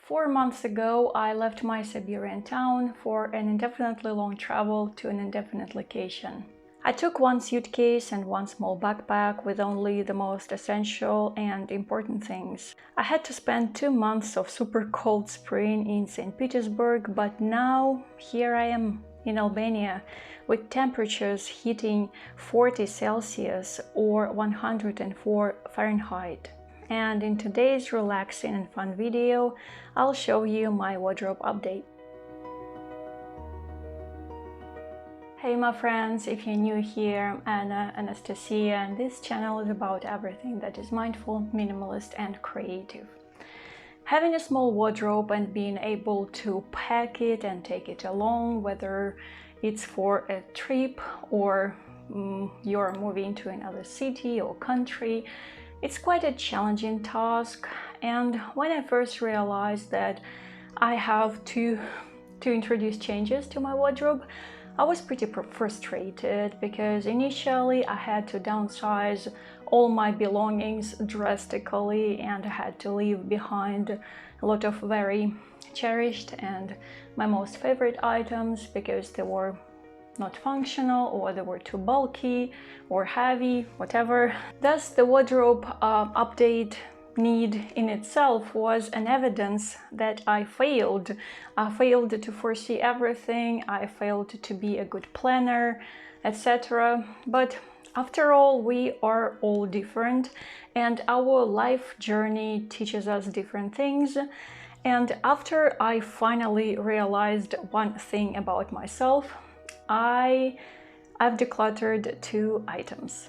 4 months ago, I left my Siberian town for an indefinitely long travel to an indefinite location. I took one suitcase and one small backpack with only the most essential and important things. I had to spend 2 months of super cold spring in St. Petersburg, but now here I am in Albania with temperatures hitting 40 Celsius or 104 Fahrenheit. And in today's relaxing and fun video, I'll show you my wardrobe update. Hey my friends, if you're new here, I'm Anastasia, and this channel is about everything that is mindful, minimalist and creative. Having a small wardrobe and being able to pack it and take it along, whether it's for a trip or you're moving to another city or country, it's quite a challenging task. And when I first realized that I have to introduce changes to my wardrobe, I was pretty frustrated because initially I had to downsize all my belongings drastically, and I had to leave behind a lot of very cherished and my most favorite items because they were not functional or they were too bulky or heavy, whatever. Thus, the wardrobe update need in itself was an evidence that I failed. I failed to foresee everything, I failed to be a good planner, etc. But after all, we are all different and our life journey teaches us different things. And after I finally realized one thing about myself, I've decluttered 2 items.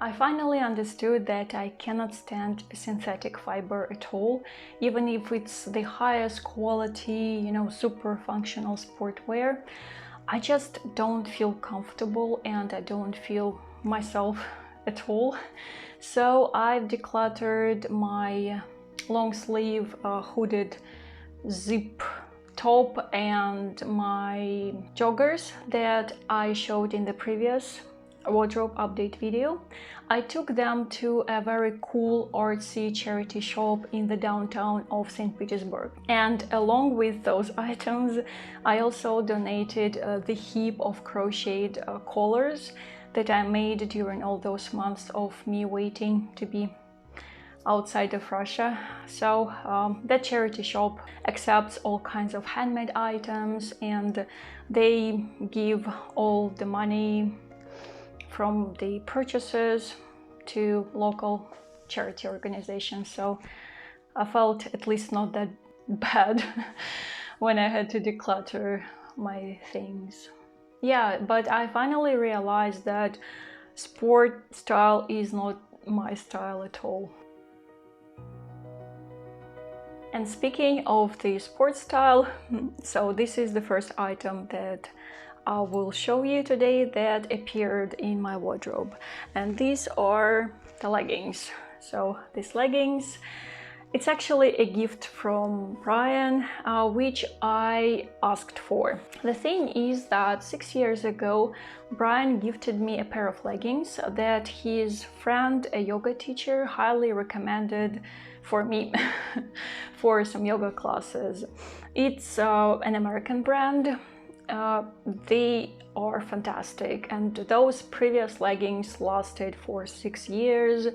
I finally understood that I cannot stand synthetic fiber at all, even if it's the highest quality, super functional sportwear. I just don't feel comfortable and I don't feel myself at all. So I've decluttered my long sleeve hooded zip top and my joggers that I showed in the previous wardrobe update video. I took them to a very cool artsy charity shop in the downtown of St. Petersburg. And along with those items, I also donated the heap of crocheted collars that I made during all those months of me waiting to be outside of Russia. So that charity shop accepts all kinds of handmade items and they give all the money from the purchases to local charity organizations. So I felt at least not that bad when I had to declutter my things. Yeah, but I finally realized that sport style is not my style at all. And speaking of the sports style, so this is the first item that I will show you today that appeared in my wardrobe. And these are the leggings. So these leggings, it's actually a gift from Brian, which I asked for. The thing is that 6 years ago, Brian gifted me a pair of leggings that his friend, a yoga teacher, highly recommended for me for some yoga classes. It's an American brand. They are fantastic, and those previous leggings lasted for 6 years.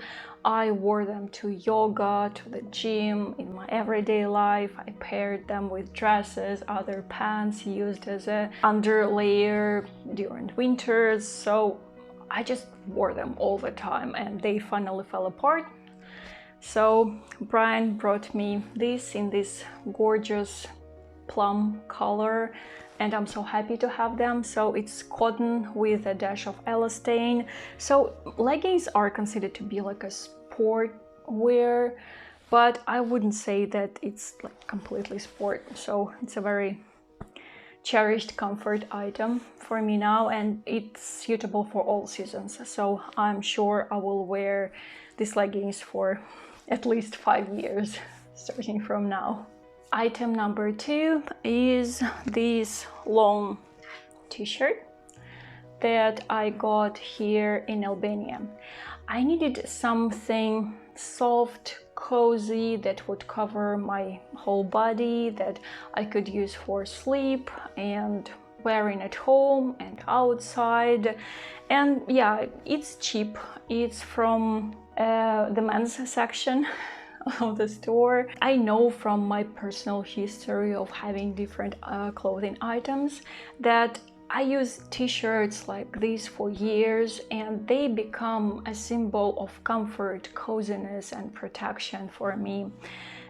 I wore them to yoga, to the gym, in my everyday life. I paired them with dresses, other pants, used as a underlayer during winters. So I just wore them all the time and they finally fell apart. So Brian brought me this in this gorgeous plum color, and I'm so happy to have them. So it's cotton with a dash of elastane. So leggings are considered to be like a sport wear, but I wouldn't say that it's like completely sport. So it's a very cherished comfort item for me now, and it's suitable for all seasons. So I'm sure I will wear these leggings for at least 5 years starting from now. Item number 2 is this long t-shirt that I got here in Albania. I needed something soft, cozy, that would cover my whole body, that I could use for sleep and wearing at home and outside. And yeah, it's cheap. It's from the men's section of the store. I know from my personal history of having different clothing items that I use t-shirts like these for years, and they become a symbol of comfort, coziness, and protection for me.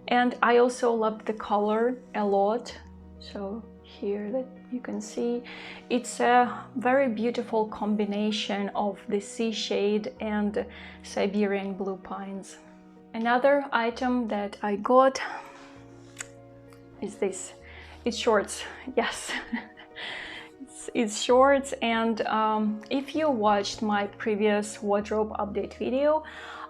And I also love the color a lot. So here that you can see, it's a very beautiful combination of the sea shade and Siberian blue pines. Another item that I got is this. It's shorts, yes. It's shorts, and if you watched my previous wardrobe update video,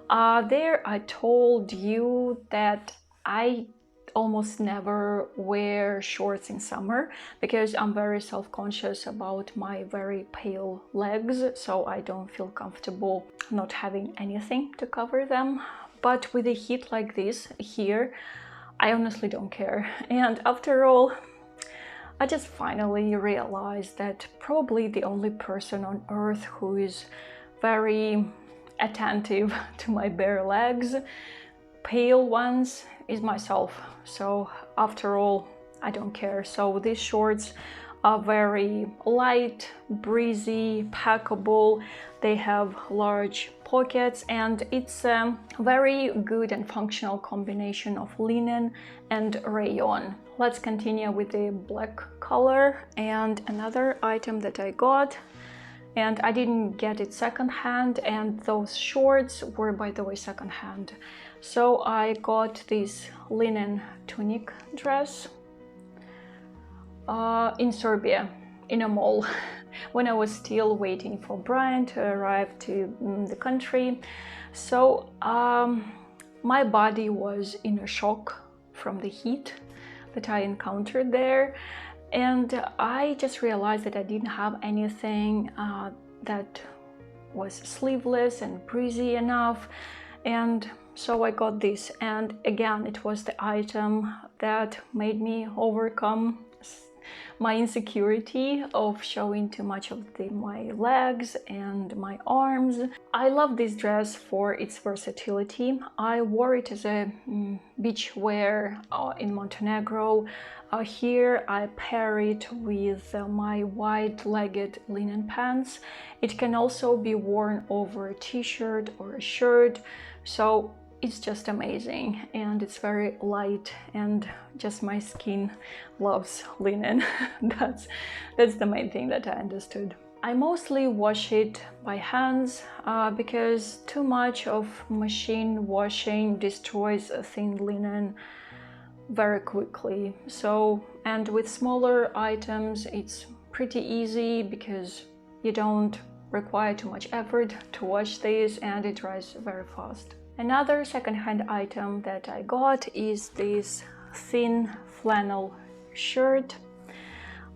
there I told you that I almost never wear shorts in summer because I'm very self-conscious about my very pale legs, so I don't feel comfortable not having anything to cover them. But with a heat like this here, I honestly don't care. And after all, I just finally realized that probably the only person on earth who is very attentive to my bare legs, pale ones, is myself. So after all, I don't care. So these shorts are very light, breezy, packable. They have large pockets, and it's a very good and functional combination of linen and rayon. Let's continue with the black color. And another item that I got, and I didn't get it secondhand, and those shorts were, by the way, secondhand. So I got this linen tunic dress in Serbia, in a mall, when I was still waiting for Brian to arrive to the country. So my body was in a shock from the heat that I encountered there, and I just realized that I didn't have anything that was sleeveless and breezy enough, and so I got this. And again, it was the item that made me overcome my insecurity of showing too much of my legs and my arms. I love this dress for its versatility. I wore it as a beach wear in Montenegro. Here I pair it with my wide-legged linen pants. It can also be worn over a t-shirt or a shirt. So it's just amazing, and it's very light, and just my skin loves linen. That's the main thing that I understood. I mostly wash it by hands because too much of machine washing destroys thin linen very quickly. So, and with smaller items it's pretty easy because you don't require too much effort to wash this, and it dries very fast. Another second-hand item that I got is this thin flannel shirt.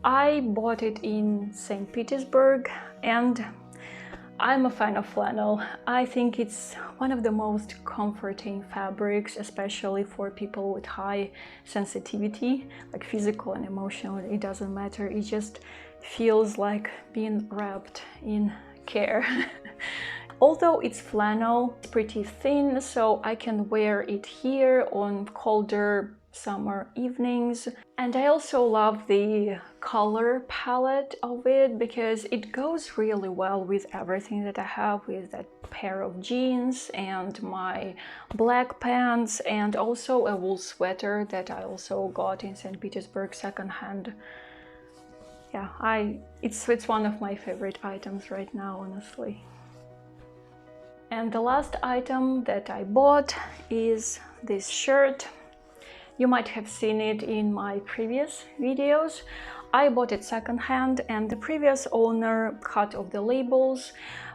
I bought it in St. Petersburg, and I'm a fan of flannel. I think it's one of the most comforting fabrics, especially for people with high sensitivity, like physical and emotional. It doesn't matter. It just feels like being wrapped in care. Although it's flannel, it's pretty thin, so I can wear it here on colder summer evenings. And I also love the color palette of it because it goes really well with everything that I have, with that pair of jeans and my black pants, and also a wool sweater that I also got in St. Petersburg secondhand. Yeah, it's one of my favorite items right now, honestly. And the last item that I bought is this shirt. You might have seen it in my previous videos. I bought it secondhand, and the previous owner cut off the labels,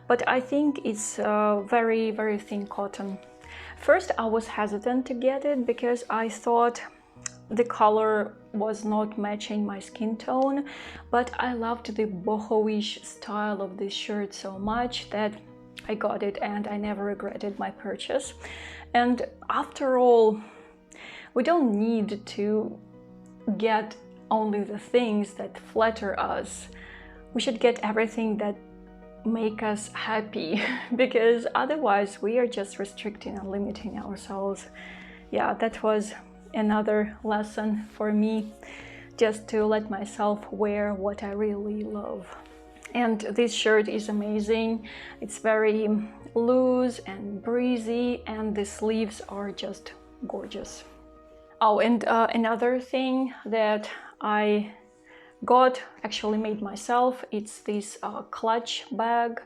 but I think it's very, very thin cotton. First, I was hesitant to get it because I thought the color was not matching my skin tone, but I loved the boho-ish style of this shirt so much that I got it, and I never regretted my purchase. And after all, we don't need to get only the things that flatter us. We should get everything that make us happy, because otherwise we are just restricting and limiting ourselves. Yeah, that was another lesson for me, just to let myself wear what I really love. And this shirt is amazing. It's very loose and breezy, and the sleeves are just gorgeous. Oh, and another thing that I actually made myself, it's this clutch bag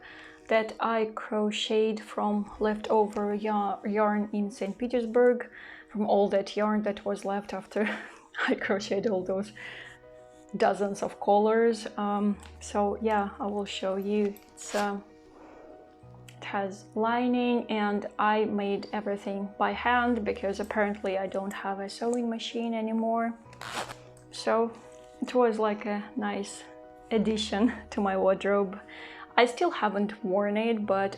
that I crocheted from leftover yarn in St. Petersburg, from all that yarn that was left after I crocheted all those dozens of colors. So yeah, I will show you. It has lining, and I made everything by hand because apparently I don't have a sewing machine anymore. So it was like a nice addition to my wardrobe. I still haven't worn it, but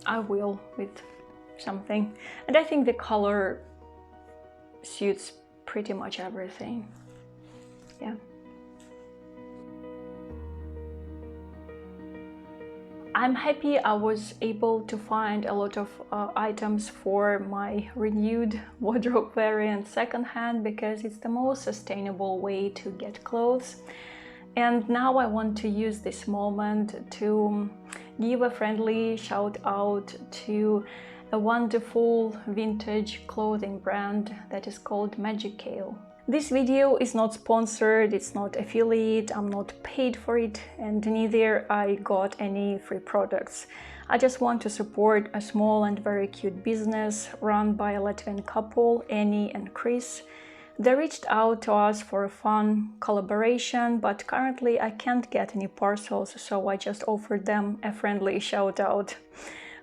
I will with something. And I think the color suits pretty much everything. Yeah. I'm happy I was able to find a lot of items for my renewed wardrobe variant secondhand, because it's the most sustainable way to get clothes. And now I want to use this moment to give a friendly shout out to a wonderful vintage clothing brand that is called Kale. This video is not sponsored, it's not affiliate, I'm not paid for it, and neither I got any free products. I just want to support a small and very cute business run by a Latvian couple, Annie and Chris. They reached out to us for a fun collaboration, but currently I can't get any parcels, so I just offered them a friendly shout out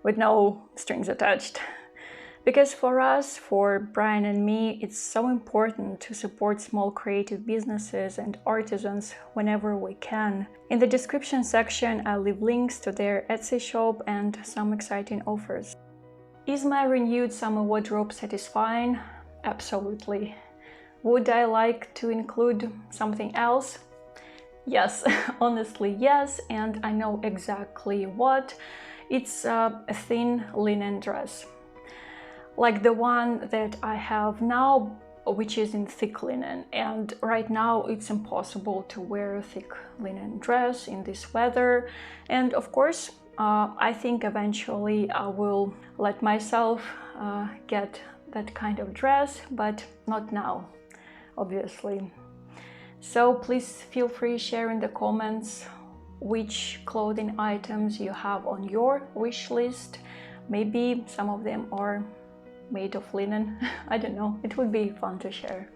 with no strings attached. Because for us, for Brian and me, it's so important to support small creative businesses and artisans whenever we can. In the description section, I'll leave links to their Etsy shop and some exciting offers. Is my renewed summer wardrobe satisfying? Absolutely. Would I like to include something else? Yes, honestly yes, and I know exactly what. It's a thin linen dress, like the one that I have now, which is in thick linen. And right now it's impossible to wear a thick linen dress in this weather. And of course, I think eventually I will let myself get that kind of dress, but not now, obviously. So please feel free to share in the comments which clothing items you have on your wish list. Maybe some of them are made of linen. I don't know, it would be fun to share.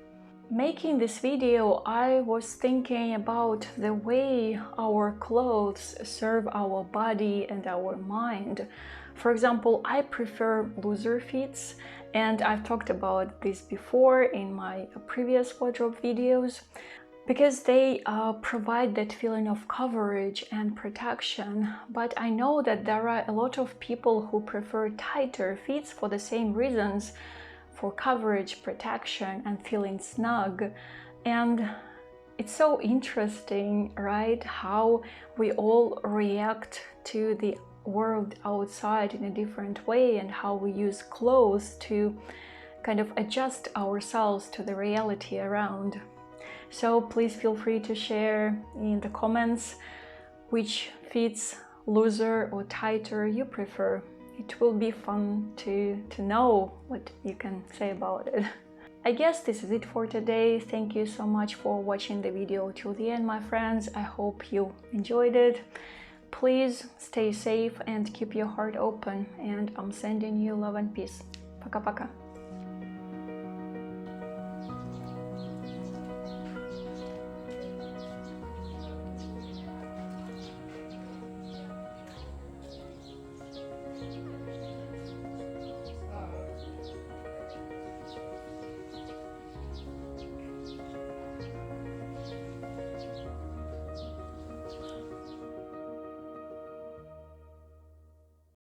Making this video, I was thinking about the way our clothes serve our body and our mind. For example, I prefer looser fits, and I've talked about this before in my previous wardrobe videos, because they provide that feeling of coverage and protection. But I know that there are a lot of people who prefer tighter fits for the same reasons, for coverage, protection, and feeling snug. And it's so interesting, right, how we all react to the world outside in a different way, and how we use clothes to kind of adjust ourselves to the reality around. So please feel free to share in the comments which fits, looser or tighter, you prefer. It will be fun to know what you can say about it. I guess this is it for today. Thank you so much for watching the video till the end, my friends. I hope you enjoyed it. Please stay safe and keep your heart open, and I'm sending you love and peace. Пока-пока.